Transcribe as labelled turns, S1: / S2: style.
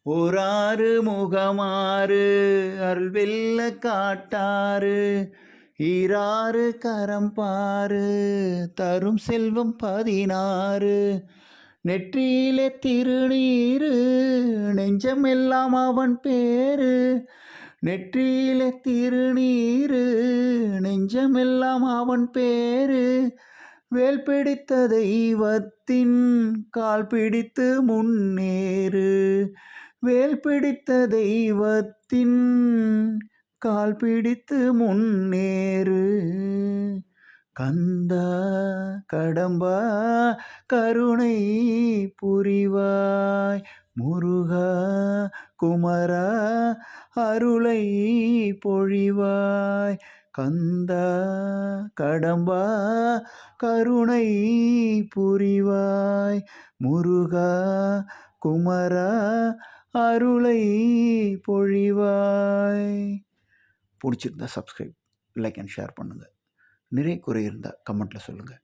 S1: ஓராறு முகமாறு அருள் வெல்ல காட்டாறு ஈராறு கரம் பாரு தரும் செல்வம் 16 நெற்றியிலே திருநீரு நெஞ்சமெல்லாம் அவன் பேரு நெற்றியிலே திருநீரு நெஞ்சமெல்லாம் அவன் பேரு வேல் பிடித்த தெய்வத்தின் கால் பிடித்து முன்னேறு வேல் பிடித்த தெய்வத்தின் கால் பிடித்து முன்னேறு கந்தா கடம்பா கருணை புரிவாய் முருகா குமரா அருளை பொழிவாய் கந்தா கடம்பா கருணை புரிவாய் முருகா குமரா அருளை பொழிவாய். பிடிச்சிருந்தா சப்ஸ்கிரைப் லைக் அண்ட் ஷேர் பண்ணுங்கள். நிறை குறை இருந்தால் கமெண்ட்டில் சொல்லுங்கள்.